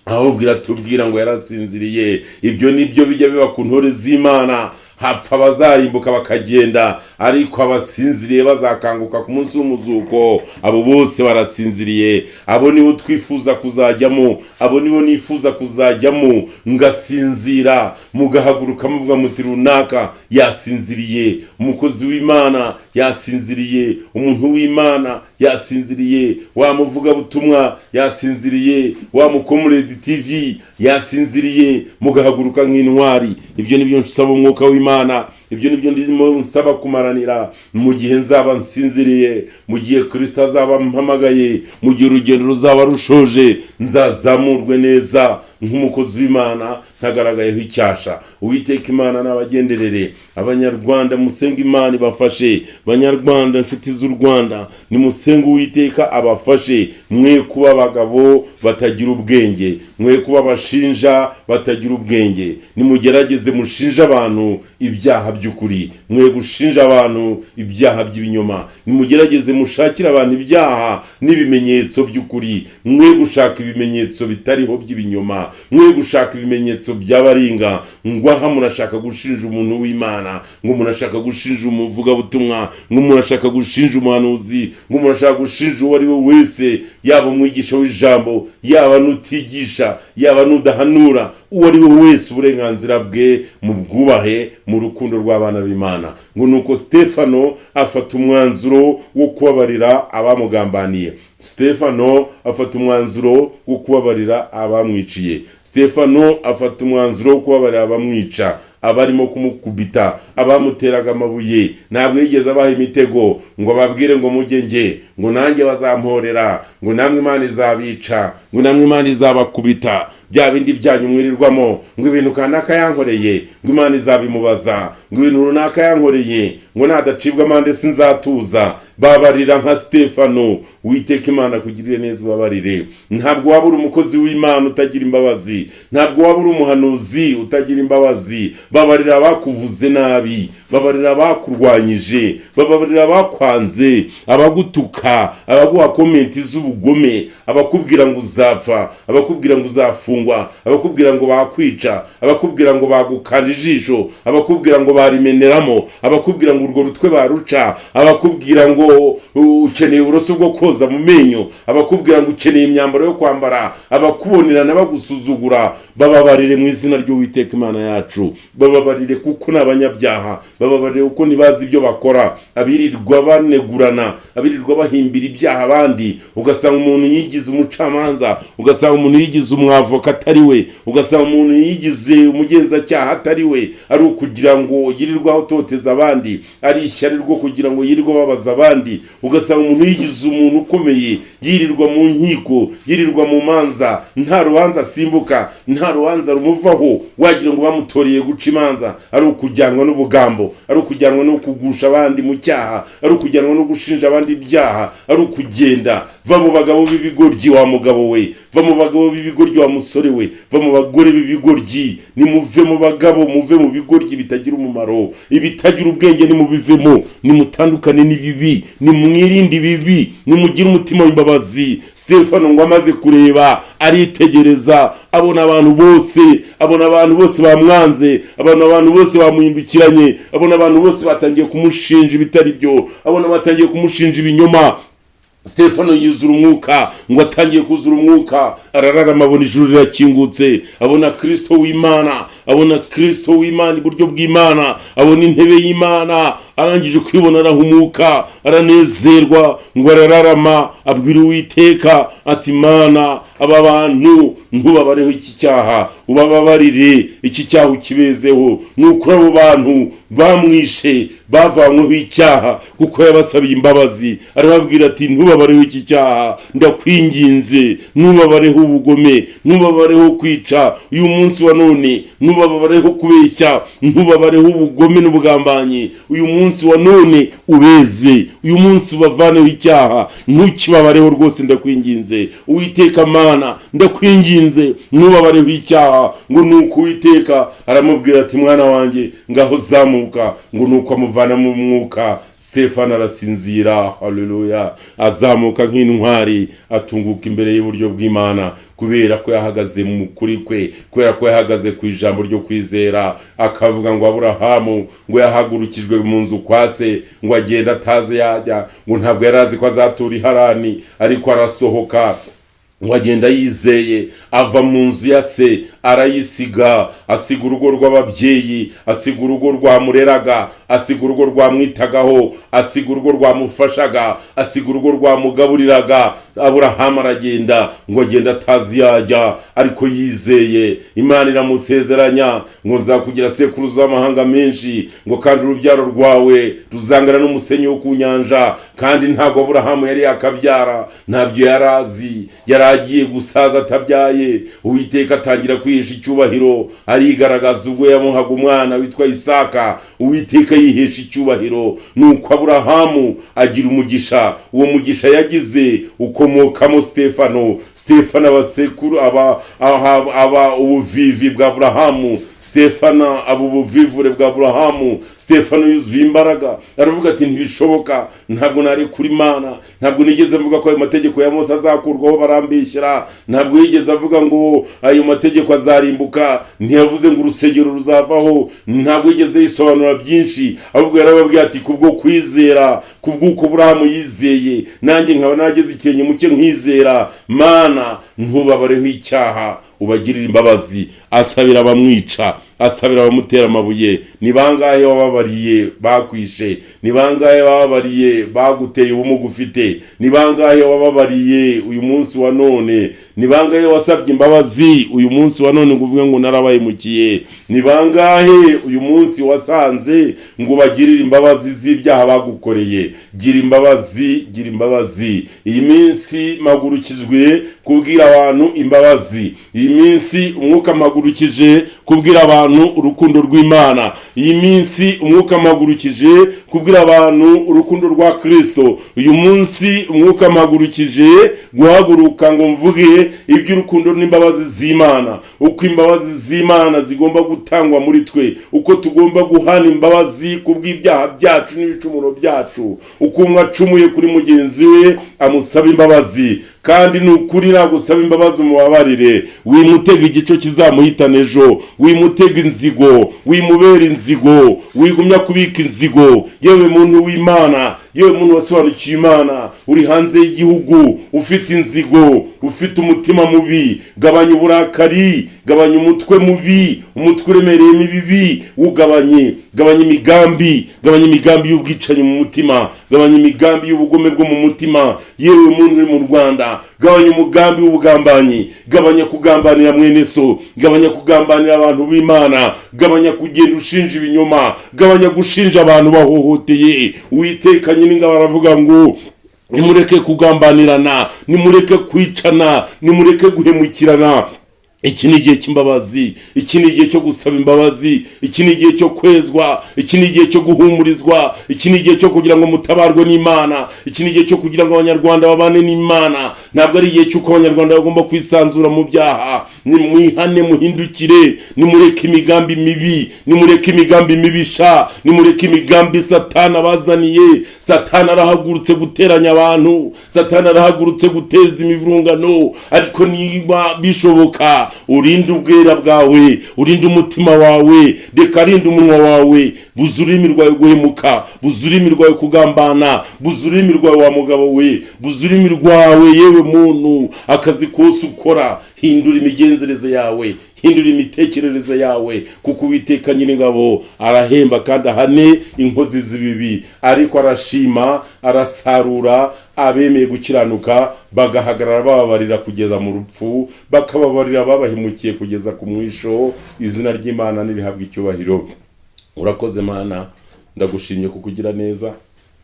ahubwo iratubwira ngo yarasinziriye. Ibyo nibyo bijya biba ku ntore z'Imana. Hapfa abazarimbuka bakagenda, ariko abasinziriye bazakanguka ku munsi w'umuzuko. Abo bose barasinziriye. Abo nibo twifuza kuzajyamo, abo nibo nifuza kuzajyamo. Ngasinzira, mugahaguruka muvuga muti runaka yasinziriye, umukozi w'Imana yasinziriye, umuntu w'Imana yasinziriye, wa muvuga butumwa yasinziriye, wa mukomuredi TV yasinziriye. Mugahaguruka nk'intwari. Ibyo nibyo nsaba umwuka w'Imana, ibyo nibyo ndimo nsaba kumaranira mu gihe nzaba nsinziriye, mu gihe Kristo azaba mpamagaye, mu gihe urugendo ruzaba rushoje. Nzazamurwe neza nk'umukozi w'Imana, ntagaragayeho icyasha. Uwiteka Imana n'abagenderere abanyarwanda, musenga Imana ibafashe. Banyarwanda, inshuti z'u Rwanda, nimusenga Uwiteka abafashe. Mwe kuba abagabo batagira ubwenge, mwe kuba abashinja batagira ubwenge. Nimugerageze mushinja abantu ibyaha by'ukuri, mwe gushinja abantu ibyaha by'ibinyoma. Nimugerageze mushakira abantu ibyaha n'ibimenyetso by'ukuri, mwe gushaka ibimenyetso bitariho by'ibinyoma, mwe gushaka ibimenyetso by'abaringa. Ngwaha murashaka gushinja umuntu w'Imana, ngo murashaka gushinja umuvugabutumwa, ngo murashaka gushinja umuhanuzi, ngo murashaka gushinja uwo ari we wese, yaba umwigisha w'ijambo, yaba nutigisha, yaba nudahanura. Uwo ari we wese uburenganzira bwe mu bwubahe mu rukundo rw'abana b'Imana. Ngo nuko Stefano afata umwanzuro wo kubabarira abamugambaniye. Stefano afata umwanzuro wo kubabarira abamwiciye. Stefano afata umwanzuro wo kubabarira abamwica, abarimo kumukubita, abamuteraga amabuye. Ntabwo yigeze abaha imitego ngo babwire ngo mujye ngo nanjye bazamporera, ngo namwe Imana izabica, ngo namwe Imana izabakubita. Bya bindi byanyu mwirirwamo ngo ibintu kanaka yankoreye ngo Imana izabimubaza, ngo ibintu runaka yankoreye ngo nadacibwa amande sinzatuza. Babarira nka Stefano. Uwiteka Imana kugirire neza ubabarire. Ntabwo waba uri umukozi w'Imana utagira imbabazi, ntabwo waba uri umuhanuzi utagira imbabazi. Babarira abakuvuze nabi, babarira abakurwanyije, babarira abakwanze, abagutuka, abaguha komenti z'ubugome, abakubwira ngo uzapfa, abakubwira ngo uzafungwa, abakubwira ngo bakwica, abakubwira ngo bagukanda ijisho, abakubwira ngo barimeneramo, abakubwira ngo urwo rutwe baruca, abakubwira ngo ukeneye uburoso bwo koza mu menyo, abakubwira ngo ukeneye imyambaro yo kwambara, abakubonerana bagusuzugura. Bababarire mu izina ry'Uwiteka Imana yacu. Bababarire kuko n'abanyabyaha, bababarire kuko ntibazi ibyo bakora. Abirirwa banegurana, abirirwa bahimbira ibyaha abandi, ugasanga umuntu yigize umucamanza, ugasanga umuntu yigize umwavoka atari we, ugasanga umuntu yigize umugenzacyaha atari we, ari ukugira ngo yirirwa atoteza abandi, ari ishyari rwo kugira ngo yirirwa babaza abandi. Ugasanga umuntu yigize umuntu ukomeye, yirirwa mu nkiko, yirirwa mu manza, nta rubanza asimbuka, nta rubanza rumuvaho, wagira ngo bamutoreye guca imanza. Ari ukujyanwa n'ubugambo, ari ukujyanwa no kugusha abandi mu cyaha, ari ukujyanwa no gushinja abandi ibyaha, ari ukugenda. Va mu bagabo b'ibigoryi wa mugabo we, va mu bagabo b'ibigoryi wa musore we, va mu bagore b'ibigoryi. Nimuve mu bagabo, muve mu bigoryi bitagira umumaro, ibitagira ubwenge nimubivemo. Nimutandukane n'ibibi, nimwirinde ibibi, nimugire umutima w'imbabazi. Stefano ngo amaze kureba, aritegereza, abona abantu bose bamwanze, abona abantu bose bamuhimbikiranye, abona abantu bose batangiye kumushinja ibitari byo, abona batangiye kumushinja ibinyoma. Stefano yuzura umwuka, ngo atangiye kuzura umwuka, arararama, abona ijuru rirakingutse, abona Kristo w'Imana, abona Kristo w'Imana iburyo bw'Imana, abona intebe y'Imana. Arangije kwibona arahumuka, aranezerwa, ngo arararama, abwira Uwiteka ati Mana, aba bantu ntubabareho iki cyaha, ubababarire iki cyaha ukibezeho. Nuko abo bantu bamwishe bavanyweho icyaha kuko yabasabiye imbabazi. Arababwira ati ntubabareho iki cyaha, ndakwinginze, ntubabareho ubugome, ntubabareho kwica uyu munsi wa none, ntubabareho kubeshya, ntubabareho ubugome n'ubugambanyi. Uyu munsi wa none ubeze, uyu munsi ubavaneho icyaha, ntukibabareho rwose, ndakwinginze. Uwiteka Mana, ndakwinginze, ntubabareho icyaha. Ngo nuko Uwiteka aramubwira ati mwana wanjye, ngaho zamuka. Ngo nuko amuvana mu mwuka. Stefano arasinzira, haleluya, azamuka nk'intwari, atunguka imbere y'uburyo bw'Imana, kubera ko yahagaze mu kuri kwe, kubera ko yahagaze ku ijambo ryo kwizera. Akavuga ngo Aburahamu ngo yahagurukijwe mu nzu kwa se, ngo agenda ataze yajya, ngo ntabwo yarazi ko azatura i Harani, ariko arasohoka ngo agenda yizeye, ava mu nzu ya se, arayisiga, asiga urugo rw'ababyeyi, asiga urugo rwamureraga, asiga urugo rwamwitagaho, asiga urugo rwamufashaga, asiga urugo rwamugaburiraga. Aburahamu aragenda, ngo agenda atazi yajya, ariko yizeye. Imana iramusezeranya ngo nzakugira sekuruza w'amahanga menshi, ngo kandi urubyaro rwawe ruzangana n'umusenyi wo ku nyanja. Kandi ntabwo Aburahamu yari yakabyara, ntabyo yarazi, yaragiye gusaza atabyaye. Uwiteka atangira kwihesha icyubahiro arigaragaza ubwo yamuhaga umwana witwa Isaka. Uwiteka yihesha icyubahiro, nuko Aburahamu agira umugisha. Uwo mugisha yagize ukomokamo Stefano abasekuru aba ubuvivi bwa Aburahamu. Stefano aba ubuvivure bwa Aburahamu. Stefano yuzuye imbaraga, aravuga ati ntibishoboka, ntabwo nari kuri Imana, ntabwo nigeze mvuga ko ayo mategeko ya Mose azakurwaho barambishyira, ntabwo yigeze avuga ngo ayo mategeko azarimbuka, ntiyavuze ngo urusengero ruzavaho, ntabwo yigeze yisobanura byinshi, ahubwo yarababwiye ati kubwo kwizera, kubw'uko Aburahamu yizeye, nanjye nkaba nageze ikirenge muke nkizera, Mana ntubabareho icyaha, ubagirira imbabazi. Asabira abamwica, asabira abamutera amabuye. Ni bangahe wababariye bakwishe? Ni bangahe wababariye baguteye ubumuga ufite? Ni bangahe wababariye uyu munsi wa none? Ni bangahe wasabye imbabazi uyu munsi wa none ngo uvuge ngo narabahemukiye? Ni bangahe uyu munsi wasanze ngo bagirire imbabazi z'ibyaha bagukoreye? Gira imbabazi, gira imbabazi. Iyi minsi magurukijwe kubwira abantu imbabazi. Iyi minsi umwuka magurukije kubwira abantu urukundo rw'Imana. Iyi minsi umwuka magurukije kubwira abantu urukundo rwa Kristo. Uyu munsi umwuka magurukije guhaguruka ngo mvuge iby'urukundo n'imbabazi z'Imana, uko imbabazi z'Imana zigomba gutangwa muri twe, uko tugomba guhana imbabazi kubw'ibyaha byacu n'ibicumuro byacu, uko umwe acumuye kuri mugenzi we amusaba imbabazi, kandi nukuri nagusaba imbabazi umubabarire. Wimutega igico kizamuhitana ejo, wimutega inzigo, wimubera inzigo, wigumya kubika inzigo. Yewe muntu w'Imana, yewe muntu wasobanukiye Imana, uri hanze y'igihugu ufite inzigo, ufite umutima mubi, gabanya uburakari, gabanya umutwe mubi, umutwe uremereyemo ibibi, ugabanye. Gabanya imigambi y'ubwicanyi mu mutima, gabanya imigambi y'ubugome bwo mu mutima. Yewe muntu uri mu Rwanda, gabanya umugambi w'ubugambanyi, gabanya kugambanira mwene so, gabanya kugambanira abantu b'Imana, gabanya kugenda ushinja ibinyoma, gabanya gushinja abantu bahohoteye. Uwiteka nyir'ingabo aravuga ngo nimureke kugambanirana, nimureke kwicana, nimureke guhemukirana. Iki ni igihe cy'imbabazi, iki ni igihe cyo gusaba imbabazi, iki ni igihe cyo kwezwa, iki ni igihe cyo guhumurizwa, iki ni igihe cyo kugira ngo mutabarwe n'Imana, iki ni igihe cyo kugira ngo abanyarwanda babane n'Imana. Ntabwo ari igihe cy'uko abanyarwanda bagomba kwisanzura mu byaha. Nimwihane, muhindukire, nimureke imigambi mibi, nimureke imigambi mibisha, nimureke imigambi Satani abazaniye. Satani arahagurutse guteranya abantu, Satani arahagurutse guteza imivurungano, ariko niba bishoboka urinde ubwera bwawe, urinde umutima wawe, reka rinde umunwa wawe, buza ururimi rwawe guhemuka, buza ururimi rwawe kugambana, buza ururimi rwawe wa mugabo we, buza ururimi rwawe yewe muntu, akazi kose ukora. Hindura imigenzereze yawe, hindura imitekerereze yawe, kuko Uwiteka nyir'ingabo arahemba kandi ahane inkozi z'ibibi, ariko arashima, arasarura abemeye gukiranuka, bagahagarara bababarira kugeza mu rupfu, bakababarira babahemukiye kugeza ku mwisho. Izina ry'Imana nirihabwa icyubahiro. Urakoze Mana, ndagushimye kukugira neza,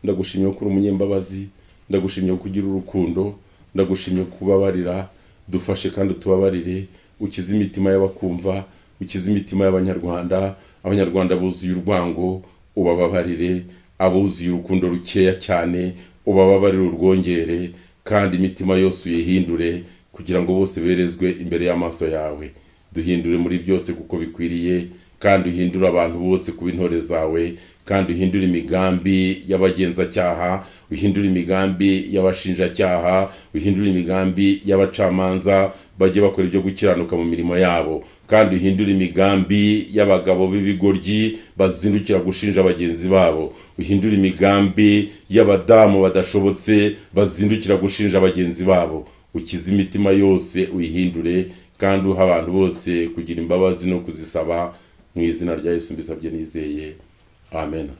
ndagushimye ko uri umunyembabazi, ndagushimye kugira urukundo, ndagushimye kubabarira. Dufashe kandi tubabarire, ukize imitima y'abakumva, ukize imitima y'abanyarwanda. Abanyarwanda buzuye urwango, ubababarire. Abuzuye urukundo rukeya cyane, ubababarire urwongere, kandi imitima yose uyihindure kugira ngo bose berezwe imbere y'amaso yawe. Duhindure muri byose kuko bikwiriye, kandi uhindure abantu bose kuba intore zawe, kandi uhindure imigambi y'abagenzacyaha, uhindure imigambi y'abashinjacyaha, uhindure imigambi y'abacamanza bajye bakora ibyo gukiranuka mu mirimo yabo, kandi uhindure imigambi y'abagabo b'ibigoryi bazindukira gushinja bagenzi babo, uhindure imigambi y'abadamu badashobotse bazindukira gushinja bagenzi babo. Ukize imitima yose uyihindure, kandi uha abantu bose kugira imbabazi no kuzisaba. Mu izina rya Yesu mbisabye nizeye, amen.